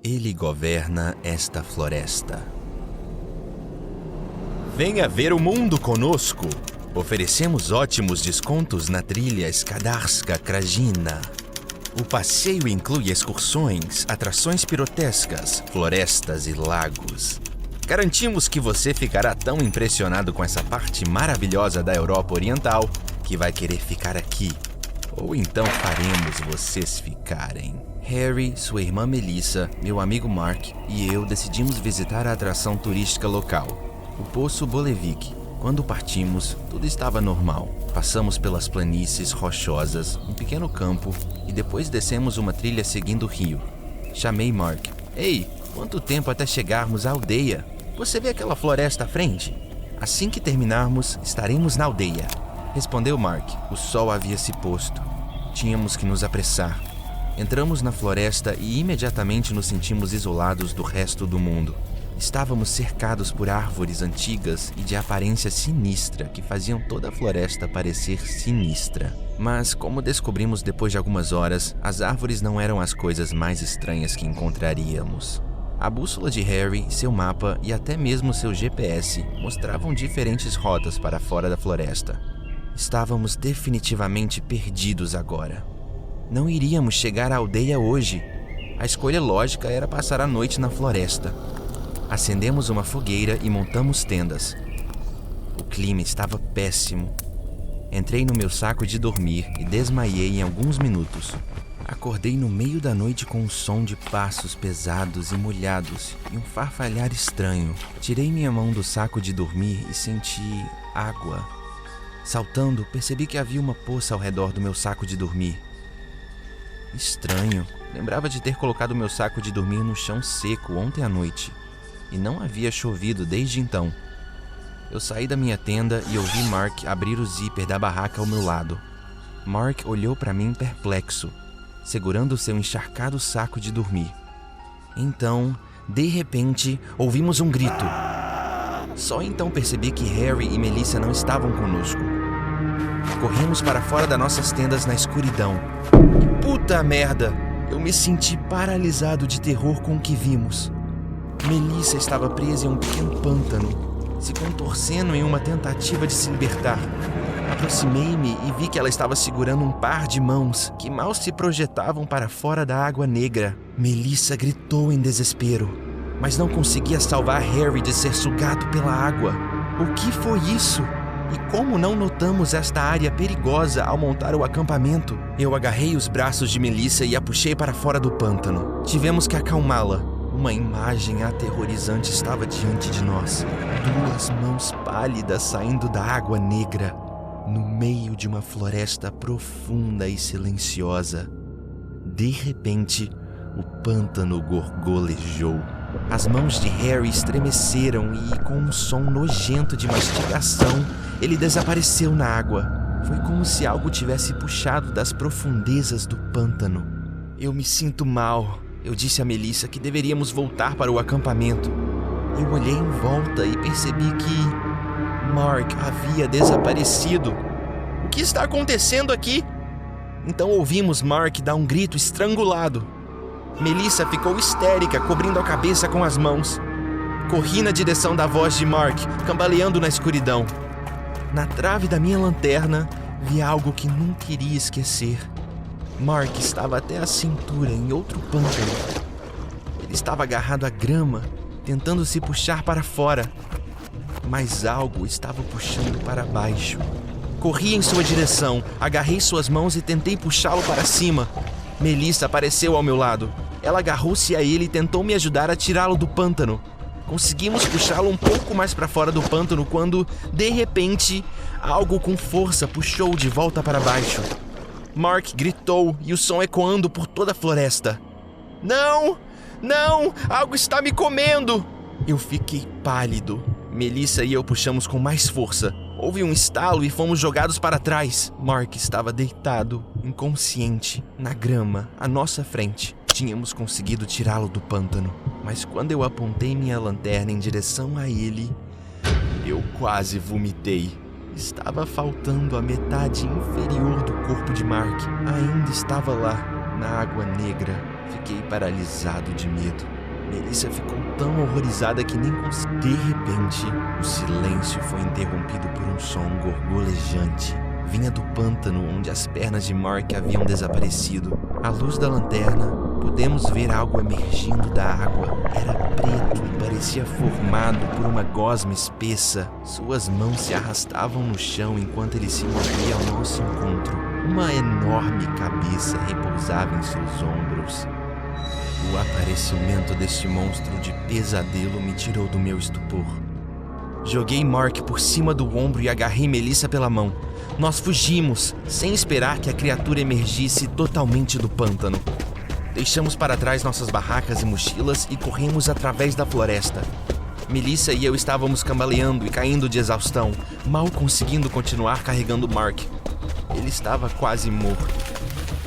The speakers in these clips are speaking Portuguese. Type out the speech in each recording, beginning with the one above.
Ele governa esta floresta. Venha ver o mundo conosco. Oferecemos ótimos descontos na trilha Skadarska Krajina. O passeio inclui excursões, atrações pirotécnicas, florestas e lagos. Garantimos que você ficará tão impressionado com essa parte maravilhosa da Europa Oriental que vai querer ficar aqui. Ou então faremos vocês ficarem. Harry, sua irmã Melissa, meu amigo Mark e eu decidimos visitar a atração turística local, o Poço Bolevik. Quando partimos, tudo estava normal. Passamos pelas planícies rochosas, um pequeno campo e depois descemos uma trilha seguindo o rio. Chamei Mark. Ei, quanto tempo até chegarmos à aldeia? Você vê aquela floresta à frente? Assim que terminarmos, estaremos na aldeia. Respondeu Mark. O sol havia se posto. Tínhamos que nos apressar. Entramos na floresta e imediatamente nos sentimos isolados do resto do mundo. Estávamos cercados por árvores antigas e de aparência sinistra que faziam toda a floresta parecer sinistra. Mas, como descobrimos depois de algumas horas, as árvores não eram as coisas mais estranhas que encontraríamos. A bússola de Harry, seu mapa e até mesmo seu GPS mostravam diferentes rotas para fora da floresta. Estávamos definitivamente perdidos agora. Não iríamos chegar à aldeia hoje. A escolha lógica era passar a noite na floresta. Acendemos uma fogueira e montamos tendas. O clima estava péssimo. Entrei no meu saco de dormir e desmaiei em alguns minutos. Acordei no meio da noite com um som de passos pesados e molhados e um farfalhar estranho. Tirei minha mão do saco de dormir e senti água. Saltando, percebi que havia uma poça ao redor do meu saco de dormir. Estranho. Lembrava de ter colocado meu saco de dormir no chão seco ontem à noite. E não havia chovido desde então. Eu saí da minha tenda e ouvi Mark abrir o zíper da barraca ao meu lado. Mark olhou para mim perplexo, segurando seu encharcado saco de dormir. Então, de repente, ouvimos um grito. Só então percebi que Harry e Melissa não estavam conosco. Corremos para fora das nossas tendas na escuridão. E puta merda! Eu me senti paralisado de terror com o que vimos. Melissa estava presa em um pequeno pântano, se contorcendo em uma tentativa de se libertar. Aproximei-me e vi que ela estava segurando um par de mãos que mal se projetavam para fora da água negra. Melissa gritou em desespero, mas não conseguia salvar Harry de ser sugado pela água. O que foi isso? E como não notamos esta área perigosa ao montar o acampamento? Eu agarrei os braços de Melissa e a puxei para fora do pântano. Tivemos que acalmá-la. Uma imagem aterrorizante estava diante de nós. 2 mãos pálidas saindo da água negra, no meio de uma floresta profunda e silenciosa. De repente, o pântano gorgolejou. As mãos de Harry estremeceram e, com um som nojento de mastigação, ele desapareceu na água. Foi como se algo tivesse puxado das profundezas do pântano. Eu me sinto mal. Eu disse a Melissa que deveríamos voltar para o acampamento. Eu olhei em volta e percebi que Mark havia desaparecido. O que está acontecendo aqui? Então ouvimos Mark dar um grito estrangulado. Melissa ficou histérica, cobrindo a cabeça com as mãos. Corri na direção da voz de Mark, cambaleando na escuridão. Na trave da minha lanterna, vi algo que nunca iria esquecer. Mark estava até a cintura em outro pântano. Ele estava agarrado à grama, tentando se puxar para fora. Mas algo estava puxando para baixo. Corri em sua direção, agarrei suas mãos e tentei puxá-lo para cima. Melissa apareceu ao meu lado. Ela agarrou-se a ele e tentou me ajudar a tirá-lo do pântano. Conseguimos puxá-lo um pouco mais para fora do pântano quando, de repente, algo com força puxou de volta para baixo. Mark gritou e o som ecoando por toda a floresta. Não! Não! Algo está me comendo! Eu fiquei pálido. Melissa e eu puxamos com mais força. Houve um estalo e fomos jogados para trás. Mark estava deitado, inconsciente, na grama, à nossa frente. Tínhamos conseguido tirá-lo do pântano, mas quando eu apontei minha lanterna em direção a ele, eu quase vomitei. Estava faltando a metade inferior do corpo de Mark. Ainda estava lá, na água negra. Fiquei paralisado de medo. Melissa ficou tão horrorizada que nem conseguiu. De repente, o silêncio foi interrompido por um som gorgolejante. Vinha do pântano onde as pernas de Mark haviam desaparecido. À luz da lanterna, pudemos ver algo emergindo da água. Era preto e parecia formado por uma gosma espessa. Suas mãos se arrastavam no chão enquanto ele se movia ao nosso encontro. Uma enorme cabeça repousava em seus ombros. O aparecimento deste monstro de pesadelo me tirou do meu estupor. Joguei Mark por cima do ombro e agarrei Melissa pela mão. Nós fugimos, sem esperar que a criatura emergisse totalmente do pântano. Deixamos para trás nossas barracas e mochilas e corremos através da floresta. Melissa e eu estávamos cambaleando e caindo de exaustão, mal conseguindo continuar carregando Mark. Ele estava quase morto.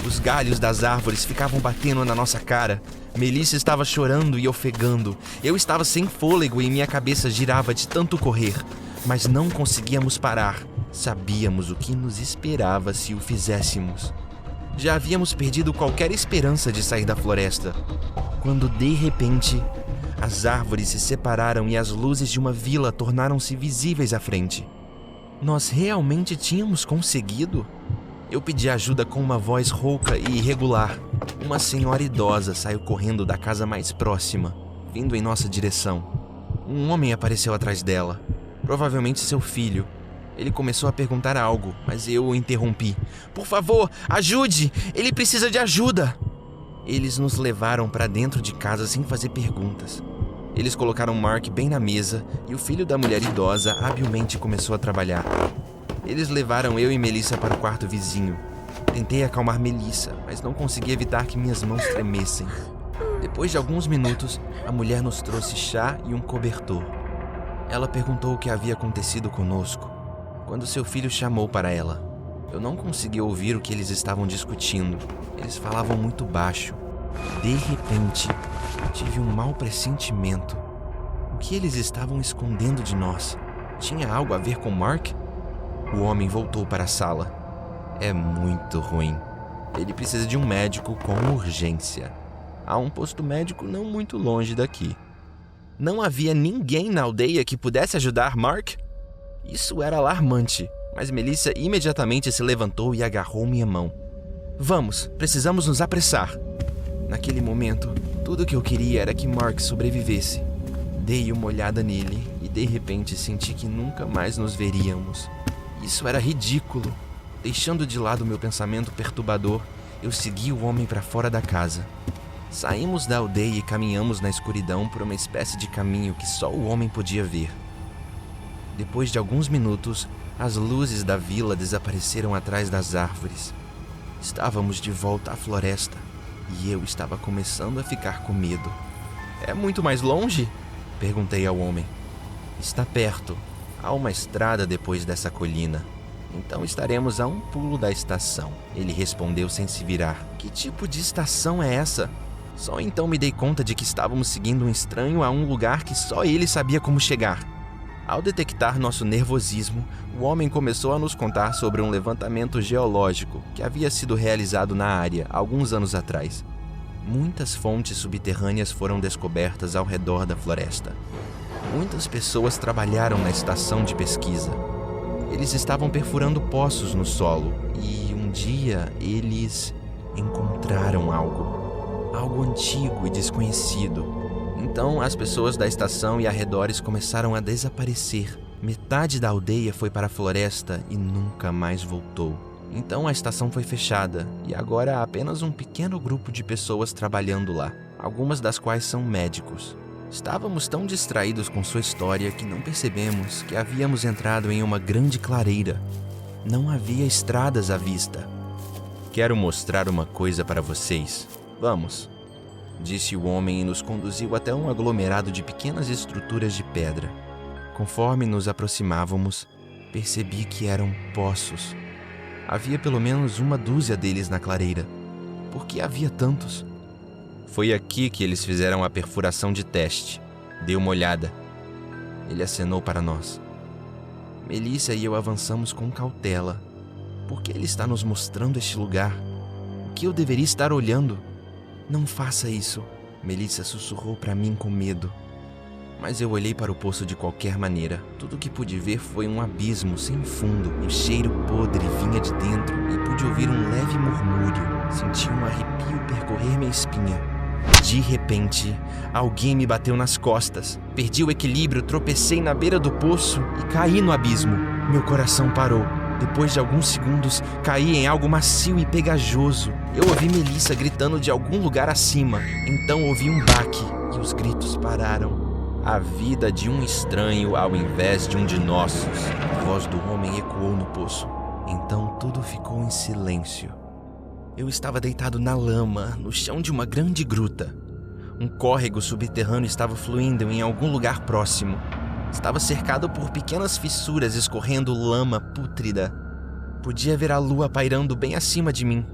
Os galhos das árvores ficavam batendo na nossa cara. Melissa estava chorando e ofegando. Eu estava sem fôlego e minha cabeça girava de tanto correr. Mas não conseguíamos parar. Sabíamos o que nos esperava se o fizéssemos. Já havíamos perdido qualquer esperança de sair da floresta, quando de repente as árvores se separaram e as luzes de uma vila tornaram-se visíveis à frente. Nós realmente tínhamos conseguido? Eu pedi ajuda com uma voz rouca e irregular. Uma senhora idosa saiu correndo da casa mais próxima, vindo em nossa direção. Um homem apareceu atrás dela, provavelmente seu filho. Ele começou a perguntar algo, mas eu o interrompi. Por favor, ajude! Ele precisa de ajuda! Eles nos levaram para dentro de casa sem fazer perguntas. Eles colocaram Mark bem na mesa e o filho da mulher idosa habilmente começou a trabalhar. Eles levaram eu e Melissa para o quarto vizinho. Tentei acalmar Melissa, mas não consegui evitar que minhas mãos tremessem. Depois de alguns minutos, a mulher nos trouxe chá e um cobertor. Ela perguntou o que havia acontecido conosco, quando seu filho chamou para ela. Eu não consegui ouvir o que eles estavam discutindo. Eles falavam muito baixo. De repente, tive um mau pressentimento. O que eles estavam escondendo de nós? Tinha algo a ver com Mark? O homem voltou para a sala. É muito ruim. Ele precisa de um médico com urgência. Há um posto médico não muito longe daqui. Não havia ninguém na aldeia que pudesse ajudar Mark? Isso era alarmante, mas Melissa imediatamente se levantou e agarrou minha mão. Vamos, precisamos nos apressar. Naquele momento, tudo o que eu queria era que Mark sobrevivesse. Dei uma olhada nele e de repente senti que nunca mais nos veríamos. Isso era ridículo. Deixando de lado meu pensamento perturbador, eu segui o homem para fora da casa. Saímos da aldeia e caminhamos na escuridão por uma espécie de caminho que só o homem podia ver. Depois de alguns minutos, as luzes da vila desapareceram atrás das árvores. Estávamos de volta à floresta e eu estava começando a ficar com medo. É muito mais longe? Perguntei ao homem. Está perto. Há uma estrada depois dessa colina. Então estaremos a um pulo da estação. Ele respondeu sem se virar. Que tipo de estação é essa? Só então me dei conta de que estávamos seguindo um estranho a um lugar que só ele sabia como chegar. Ao detectar nosso nervosismo, o homem começou a nos contar sobre um levantamento geológico que havia sido realizado na área alguns anos atrás. Muitas fontes subterrâneas foram descobertas ao redor da floresta. Muitas pessoas trabalharam na estação de pesquisa. Eles estavam perfurando poços no solo e um dia eles encontraram algo antigo e desconhecido. Então as pessoas da estação e arredores começaram a desaparecer. Metade da aldeia foi para a floresta e nunca mais voltou. Então a estação foi fechada e agora há apenas um pequeno grupo de pessoas trabalhando lá, algumas das quais são médicos. Estávamos tão distraídos com sua história que não percebemos que havíamos entrado em uma grande clareira. Não havia estradas à vista. Quero mostrar uma coisa para vocês. Vamos, disse o homem e nos conduziu até um aglomerado de pequenas estruturas de pedra. Conforme nos aproximávamos, percebi que eram poços. Havia pelo menos uma dúzia deles na clareira. Por que havia tantos? Foi aqui que eles fizeram a perfuração de teste. Dê uma olhada. Ele acenou para nós. Melissa e eu avançamos com cautela. Por que ele está nos mostrando este lugar? O que eu deveria estar olhando? Não faça isso, Melissa sussurrou para mim com medo. Mas eu olhei para o poço de qualquer maneira. Tudo o que pude ver foi um abismo sem fundo. O cheiro podre vinha de dentro e pude ouvir um leve murmúrio. Senti um arrepio percorrer minha espinha. De repente, alguém me bateu nas costas. Perdi o equilíbrio, tropecei na beira do poço e caí no abismo. Meu coração parou. Depois de alguns segundos, caí em algo macio e pegajoso. Eu ouvi Melissa gritando de algum lugar acima. Então ouvi um baque e os gritos pararam. A vida de um estranho ao invés de um de nossos. A voz do homem ecoou no poço. Então tudo ficou em silêncio. Eu estava deitado na lama, no chão de uma grande gruta. Um córrego subterrâneo estava fluindo em algum lugar próximo. Estava cercado por pequenas fissuras escorrendo lama pútrida. Podia ver a lua pairando bem acima de mim.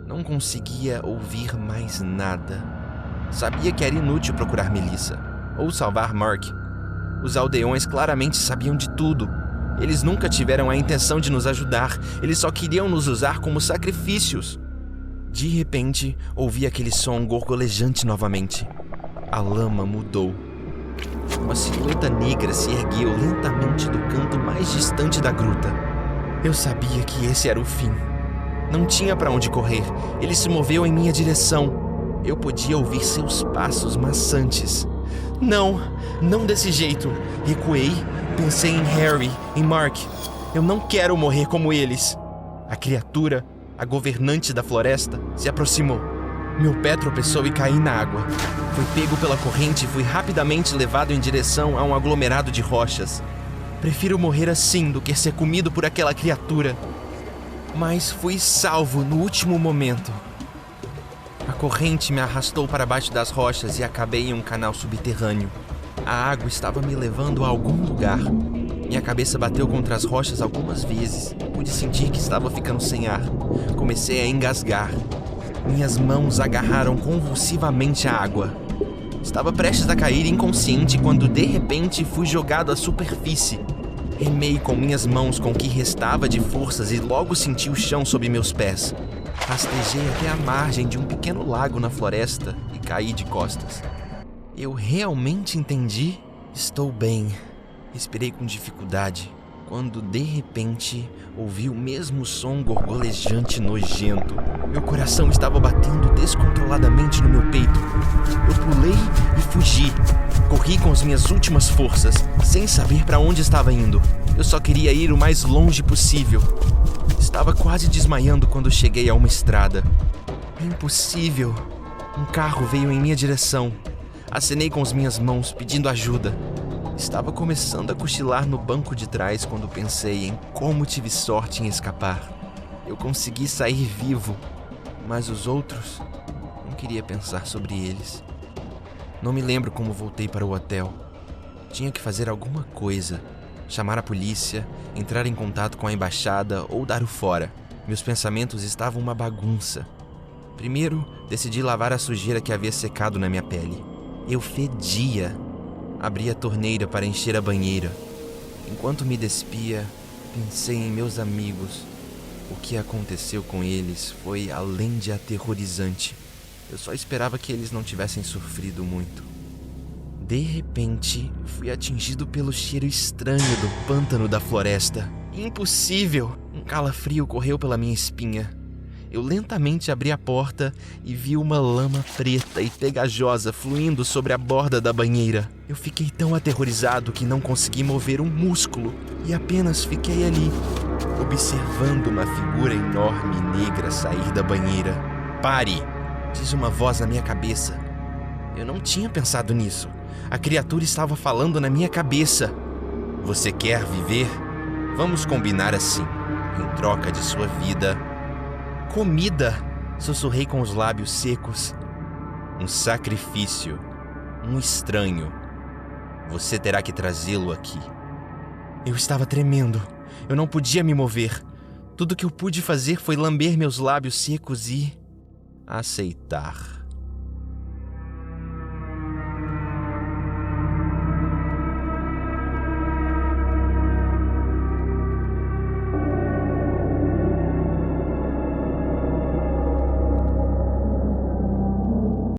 Não conseguia ouvir mais nada. Sabia que era inútil procurar Melissa ou salvar Mark. Os aldeões claramente sabiam de tudo. Eles nunca tiveram a intenção de nos ajudar. Eles só queriam nos usar como sacrifícios. De repente, ouvi aquele som gorgolejante novamente. A lama mudou. Uma silhueta negra se ergueu lentamente do canto mais distante da gruta. Eu sabia que esse era o fim. Não tinha para onde correr. Ele se moveu em minha direção. Eu podia ouvir seus passos maçantes. Não desse jeito. Recuei, pensei em Harry, em Mark. Eu não quero morrer como eles. A criatura, a governante da floresta, se aproximou. Meu pé tropeçou e caí na água. Fui pego pela corrente e fui rapidamente levado em direção a um aglomerado de rochas. Prefiro morrer assim do que ser comido por aquela criatura. Mas fui salvo no último momento. A corrente me arrastou para baixo das rochas e acabei em um canal subterrâneo. A água estava me levando a algum lugar. Minha cabeça bateu contra as rochas algumas vezes. Pude sentir que estava ficando sem ar. Comecei a engasgar. Minhas mãos agarraram convulsivamente a água. Estava prestes a cair inconsciente quando de repente fui jogado à superfície. Remei com minhas mãos com o que restava de forças e logo senti o chão sob meus pés. Rastejei até a margem de um pequeno lago na floresta e caí de costas. Eu realmente entendi? Estou bem. Respirei com dificuldade, quando de repente ouvi o mesmo som gorgolejante nojento. Meu coração estava batendo descontroladamente no meu peito. Eu pulei e fugi. Corri com as minhas últimas forças, sem saber para onde estava indo. Eu só queria ir o mais longe possível. Estava quase desmaiando quando cheguei a uma estrada. Impossível. Um carro veio em minha direção. Acenei com as minhas mãos, pedindo ajuda. Estava começando a cochilar no banco de trás quando pensei em como tive sorte em escapar. Eu consegui sair vivo, mas os outros, não queria pensar sobre eles. Não me lembro como voltei para o hotel. Tinha que fazer alguma coisa. Chamar a polícia, entrar em contato com a embaixada ou dar o fora. Meus pensamentos estavam uma bagunça. Primeiro, decidi lavar a sujeira que havia secado na minha pele. Eu fedia. Abri a torneira para encher a banheira. Enquanto me despia, pensei em meus amigos. O que aconteceu com eles foi além de aterrorizante. Eu só esperava que eles não tivessem sofrido muito. De repente, fui atingido pelo cheiro estranho do pântano da floresta. Impossível! Um calafrio correu pela minha espinha. Eu lentamente abri a porta e vi uma lama preta e pegajosa fluindo sobre a borda da banheira. Eu fiquei tão aterrorizado que não consegui mover um músculo e apenas fiquei ali, observando uma figura enorme e negra sair da banheira. "Pare!", diz uma voz na minha cabeça. Eu não tinha pensado nisso. A criatura estava falando na minha cabeça. "Você quer viver? Vamos combinar assim. Em troca de sua vida..." "Comida!", sussurrei com os lábios secos. "Um sacrifício. Um estranho. Você terá que trazê-lo aqui." Eu estava tremendo. Eu não podia me mover. Tudo que eu pude fazer foi lamber meus lábios secos e aceitar.